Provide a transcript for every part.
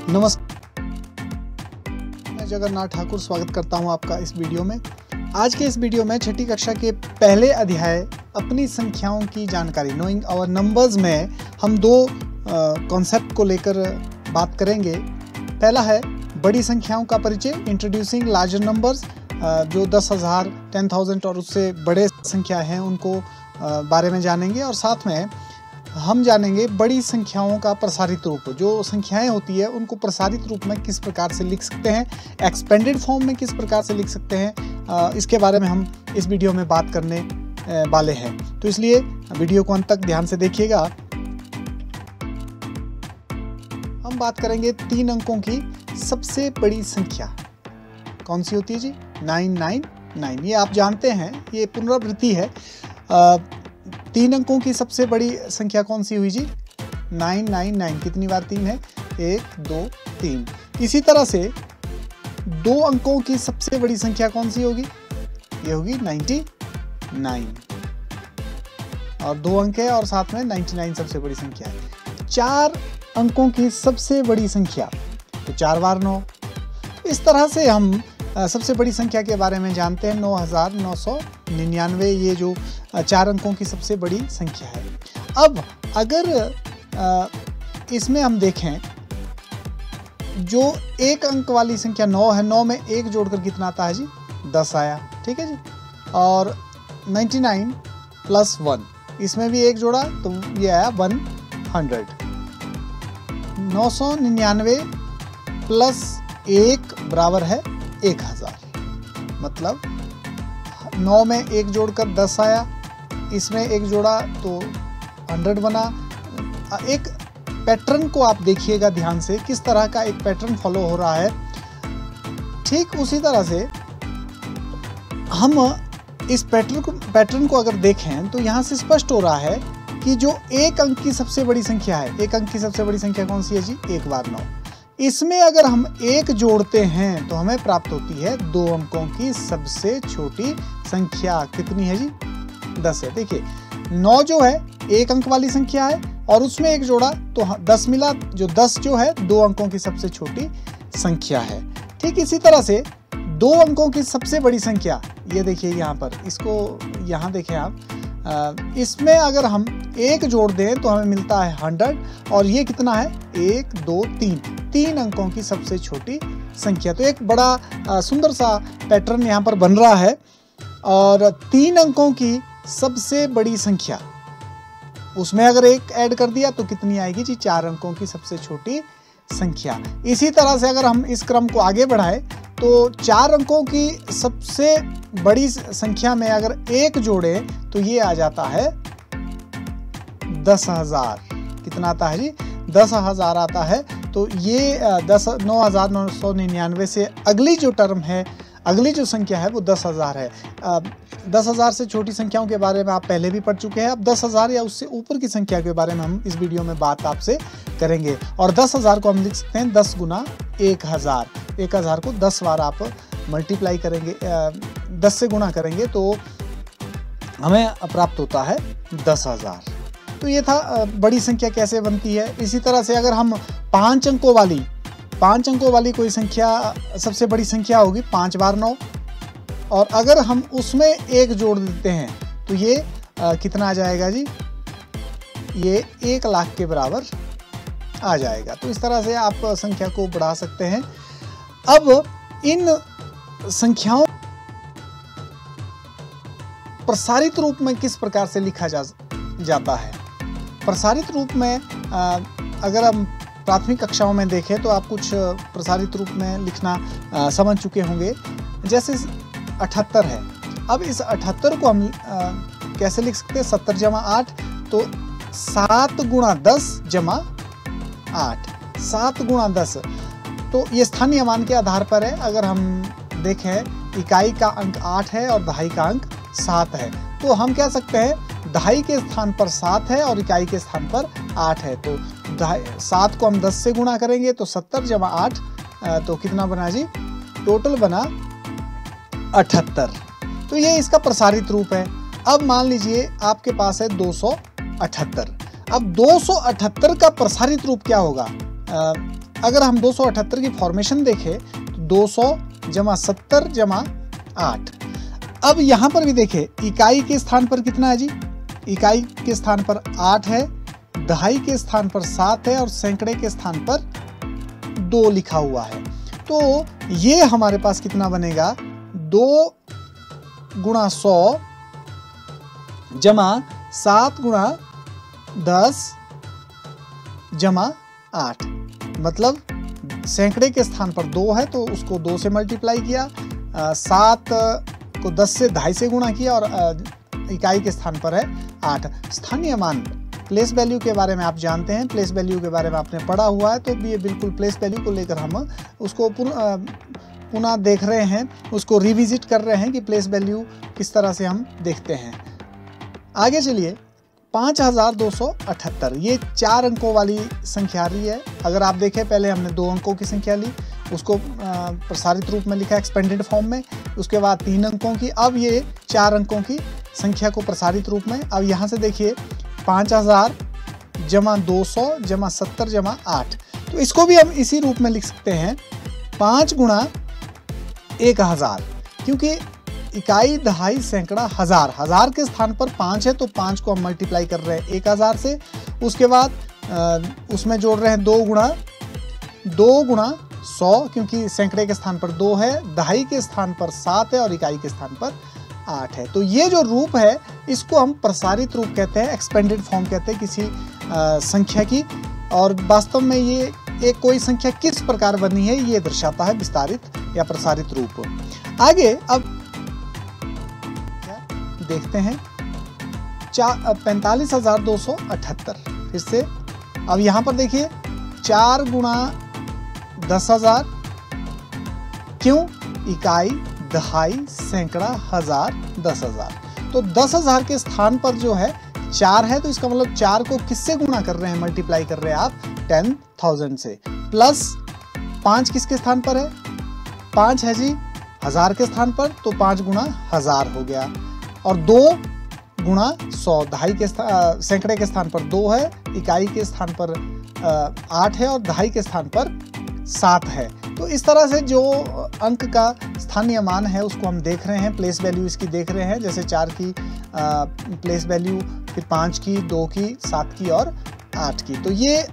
नमस्कार, मैं जगन्नाथ ठाकुर स्वागत करता हूं आपका इस वीडियो में। आज के इस वीडियो में छठी कक्षा के पहले अध्याय अपनी संख्याओं की जानकारी नोइंग आवर नंबर्स में हम दो कॉन्सेप्ट को लेकर बात करेंगे। पहला है बड़ी संख्याओं का परिचय, इंट्रोड्यूसिंग लार्जर नंबर्स, जो 10,000, 10,000 और उससे बड़े संख्या हैं उनको बारे में जानेंगे। और साथ में हम जानेंगे बड़ी संख्याओं का प्रसारित रूप, जो संख्याएं होती है उनको प्रसारित रूप में किस प्रकार से लिख सकते हैं, एक्सपेंडेड फॉर्म में किस प्रकार से लिख सकते हैं, इसके बारे में हम इस वीडियो में बात करने वाले हैं। तो इसलिए वीडियो को अंत तक ध्यान से देखिएगा। हम बात करेंगे 3 अंकों की सबसे बड़ी संख्या कौन सी होती है जी? 999। ये आप जानते हैं, ये पुनरावृत्ति है। 3 अंकों की सबसे बड़ी संख्या कौन सी हुई जी? 999। कितनी बार 3 है? 1, 2, 3। इसी तरह से 2 अंकों की सबसे बड़ी संख्या कौन सी होगी? ये होगी 99। और 2 अंक है और साथ में 99 सबसे बड़ी संख्या है। 4 अंकों की सबसे बड़ी संख्या तो 4 बार 9। इस तरह से हम सबसे बड़ी संख्या के बारे में जानते हैं। 9,999 ये जो 4 अंकों की सबसे बड़ी संख्या है। अब अगर इसमें हम देखें, जो 1 अंक वाली संख्या 9 है, 9 में 1 जोड़कर कितना आता है जी? 10 आया, ठीक है जी। और 99 + 1, इसमें भी 1 जोड़ा तो ये आया 100। 999 + 1 बराबर है 1000। मतलब 9 में 1 जोड़कर 10 आया, इसमें 1 जोड़ा तो 100 बना। एक पैटर्न को आप देखिएगा ध्यान से, किस तरह का एक पैटर्न फॉलो हो रहा है। ठीक उसी तरह से हम इस पैटर्न को अगर देखें तो यहाँ से स्पष्ट हो रहा है कि जो 1 अंक की सबसे बड़ी संख्या है, 1 अंक की सबसे बड़ी संख्या कौन सी है जी? 1 बार 9। इसमें अगर हम 1 जोड़ते हैं तो हमें प्राप्त होती है 2 अंकों की सबसे छोटी संख्या। कितनी है जी? 10 है। देखिए 9 जो है 1 अंक वाली संख्या है और उसमें 1 जोड़ा तो 10 मिला, जो 10 जो है 2 अंकों की सबसे छोटी संख्या है। ठीक इसी तरह से 2 अंकों की सबसे बड़ी संख्या, ये देखिए यहाँ पर, इसको यहाँ देखें आप, इसमें अगर हम 1 जोड़ दें तो हमें मिलता है 100। और ये कितना है? 1, 2, 3 अंकों की सबसे छोटी संख्या। तो एक बड़ा सुंदर सा पैटर्न यहाँ पर बन रहा है। और 3 अंकों की सबसे बड़ी संख्या, उसमें अगर 1 ऐड कर दिया तो कितनी आएगी जी? 4 अंकों की सबसे छोटी संख्या। इसी तरह से अगर हम इस क्रम को आगे बढ़ाएं तो 4 अंकों की सबसे बड़ी संख्या में अगर 1 जोड़े तो ये आ जाता है 10,000। कितना आता है जी? 10,000 आता है। तो ये 9,999 से अगली जो टर्म है, अगली जो संख्या है वो 10,000 है। 10,000 से छोटी संख्याओं के बारे में आप पहले भी पढ़ चुके हैं। अब 10,000 या उससे ऊपर की संख्या के बारे में हम इस वीडियो में बात आपसे करेंगे। और 10,000 को हम लिख सकते हैं 10 × 1000। 1000 को 10 बार आप मल्टीप्लाई करेंगे, 10 से गुणा करेंगे तो हमें प्राप्त होता है 10,000। तो ये था बड़ी संख्या कैसे बनती है। इसी तरह से अगर हम 5 अंकों वाली कोई संख्या सबसे बड़ी संख्या होगी, 5 बार 9। और अगर हम उसमें 1 जोड़ देते हैं तो ये कितना आ जाएगा जी? ये 1 लाख के बराबर आ जाएगा। तो इस तरह से आप संख्या को बढ़ा सकते हैं। अब इन संख्याओं प्रसारित रूप में किस प्रकार से लिखा जाता है? प्रसारित रूप में अगर हम प्राथमिक कक्षाओं में देखें तो आप कुछ प्रसारित रूप में लिखना समझ चुके होंगे। जैसे 78 है। अब इस 78 को हम कैसे लिख सकते हैं? 70 + 8 तो 7 × 10 + 8। 7 × 10 तो ये स्थानीय मान के आधार पर है। अगर हम देखें, इकाई का अंक 8 है और दहाई का अंक 7 है, तो हम कह सकते हैं दहाई के स्थान पर 7 है और इकाई के स्थान पर 8 है। तो 7 को हम 10 से गुणा करेंगे तो 70 + 8 तो कितना बना जी? टोटल बना 78। तो ये इसका प्रसारित रूप है। अब मान लीजिए आपके पास है 278। अब 278 का प्रसारित रूप क्या होगा? अगर हम 278 की फॉर्मेशन देखें तो 200 जमा 70 जमा 8। अब यहाँ पर भी देखें इकाई के स्थान पर कितना है जी, इकाई के स्थान पर 8 है, दहाई के स्थान पर 7 है और सैकड़े के स्थान पर 2 लिखा हुआ है। तो ये हमारे पास कितना बनेगा, 2 गुणा 100 जमा 7 गुणा 10 जमा 8। मतलब सैकड़े के स्थान पर 2 है तो उसको 2 से मल्टीप्लाई किया, 7 को 10 से 2.5 से गुणा किया और इकाई के स्थान पर है 8। स्थानीय मान प्लेस वैल्यू के बारे में आप जानते हैं, प्लेस वैल्यू के बारे में आपने पढ़ा हुआ है, तो ये बिल्कुल प्लेस वैल्यू को लेकर हम उसको पुनः देख रहे हैं, उसको रिविजिट कर रहे हैं कि प्लेस वैल्यू किस तरह से हम देखते हैं। आगे चलिए 5278, ये 4 अंकों वाली संख्या रही है। अगर आप देखें पहले हमने 2 अंकों की संख्या ली, उसको प्रसारित रूप में लिखा एक्सपेंडेड फॉर्म में, उसके बाद 3 अंकों की, अब ये 4 अंकों की संख्या को प्रसारित रूप में। अब यहाँ से देखिए 5000 जमा 200 जमा 70 जमा 8, तो इसको भी हम इसी रूप में लिख सकते हैं 5 गुणा 1000, क्योंकि इकाई दहाई सैकड़ा हजार, हजार के स्थान पर 5 है तो 5 को हम मल्टीप्लाई कर रहे हैं 1000 से। उसके बाद उसमें जोड़ रहे हैं 2 गुणा 100, क्योंकि सैकड़े के स्थान पर 2 है, दहाई के स्थान पर 7 है और इकाई के स्थान पर 8 है। तो ये जो रूप है इसको हम प्रसारित रूप कहते हैं, एक्सपेंडेड फॉर्म कहते हैं किसी संख्या की, और वास्तव में ये एक कोई संख्या किस प्रकार बनी है ये दर्शाता है विस्तारित या प्रसारित रूप। आगे अब देखते हैं 45,278, फिर से अब यहाँ पर देखिए 4 गुणा 10,000, क्यों, इकाई दहाई सैकड़ा हजार 10,000, तो 10,000 के स्थान पर जो है 4 है, तो इसका मतलब 4 को किससे गुणा कर रहे हैं, मल्टीप्लाई कर रहे हैं आप 10,000 से, प्लस 5 किसके स्थान पर है, 5 है जी हजार के स्थान पर, तो 5 गुणा 1000 हो गया, और 2 गुणा 100, दहाई के सैकड़े के स्थान पर 2 है, इकाई के स्थान पर 8 है और दहाई के स्थान पर 7 है। तो इस तरह से जो अंक का स्थानीय मान है उसको हम देख रहे हैं, प्लेस वैल्यू इसकी देख रहे हैं, जैसे 4 की प्लेस वैल्यू, फिर 5 की, 2 की, 7 की और 8 की। तो ये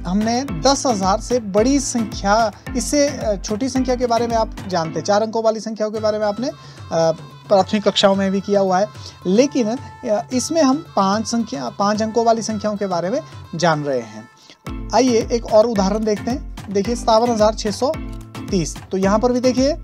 हमने 10,000 से बड़ी संख्या, इससे छोटी संख्या के बारे में आप जानते हैं, 4 अंकों वाली संख्याओं के बारे में आपने प्राथमिक कक्षाओं में भी किया हुआ है, लेकिन इसमें हम 5 अंकों वाली संख्याओं के बारे में जान रहे हैं। आइए एक और उदाहरण देखते हैं। देखिए 57,630, तो यहाँ पर भी देखिए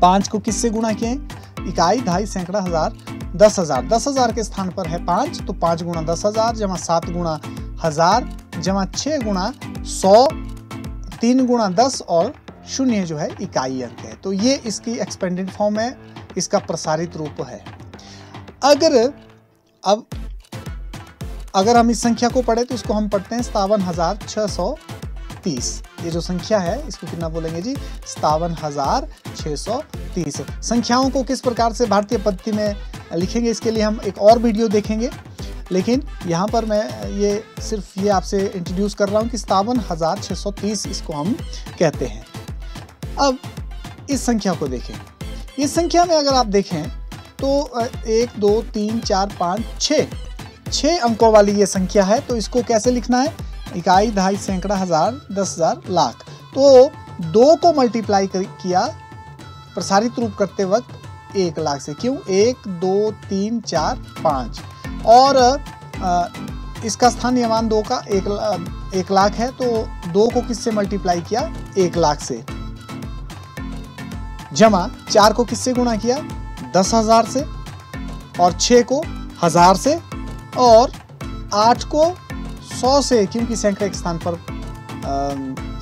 5 को किससे गुणा किए, इकाई दहाई सैकड़ा हजार 10,000, 10,000 के स्थान पर है 5, तो 5 गुणा 10,000 जमा 7 गुणा 1000 जमा 6 गुणा 100, 3 गुणा 10 और 0 जो है इकाई अंक है। तो ये इसकी एक्सपेंडेड फॉर्म है, इसका प्रसारित रूप है। अगर हम इस संख्या को पढ़े तो इसको हम पढ़ते हैं 57,630। ये जो संख्या है इसको कितना बोलेंगे जी, 57,630। संख्याओं को किस प्रकार से भारतीय पद्धति में लिखेंगे इसके लिए हम एक और वीडियो देखेंगे, लेकिन यहाँ पर मैं ये सिर्फ ये आपसे इंट्रोड्यूस कर रहा हूँ कि 57,630 इसको हम कहते हैं। अब इस संख्या को देखें, इस संख्या में अगर आप देखें तो 1 2 3 4 5 6 अंकों वाली ये संख्या है, तो इसको कैसे लिखना है, इकाई दहाई सैकड़ा हजार 10,000 लाख, तो 2 को मल्टीप्लाई किया प्रसारित रूप करते वक्त 1 लाख से, क्यों, 1 2 3 4 5, और इसका स्थानीय मान 2 का 1 लाख है, तो 2 को किससे मल्टीप्लाई किया 1 लाख से, जमा 4 को किससे गुणा किया 10,000 से, और 6 को 1000 से, और 8 को 100 से, क्योंकि सैकड़े के स्थान पर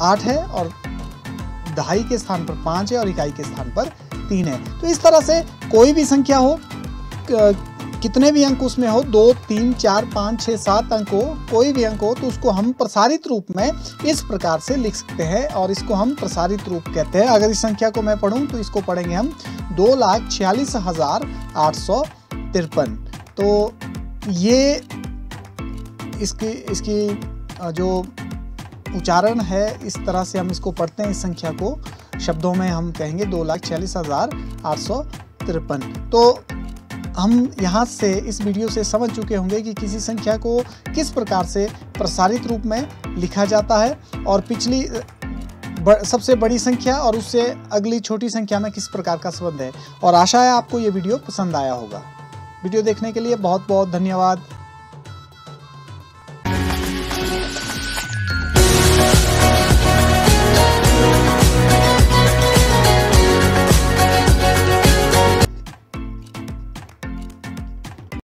8 है और दहाई के स्थान पर 5 है और इकाई के स्थान पर 3 है। तो इस तरह से कोई भी संख्या हो, कितने भी अंक उसमें हो, 2 3 4 5 6 7 अंक हो, कोई भी अंक हो, तो उसको हम प्रसारित रूप में इस प्रकार से लिख सकते हैं और इसको हम प्रसारित रूप कहते हैं। अगर इस संख्या को मैं पढ़ूं तो इसको पढ़ेंगे हम 2,46,853। तो ये इसकी जो उच्चारण है, इस तरह से हम इसको पढ़ते हैं। इस संख्या को शब्दों में हम कहेंगे 2,46,853। तो हम यहाँ से इस वीडियो से समझ चुके होंगे कि किसी संख्या को किस प्रकार से प्रसारित रूप में लिखा जाता है और पिछली सबसे बड़ी संख्या और उससे अगली छोटी संख्या में किस प्रकार का संबंध है। और आशा है आपको ये वीडियो पसंद आया होगा। वीडियो देखने के लिए बहुत बहुत धन्यवाद।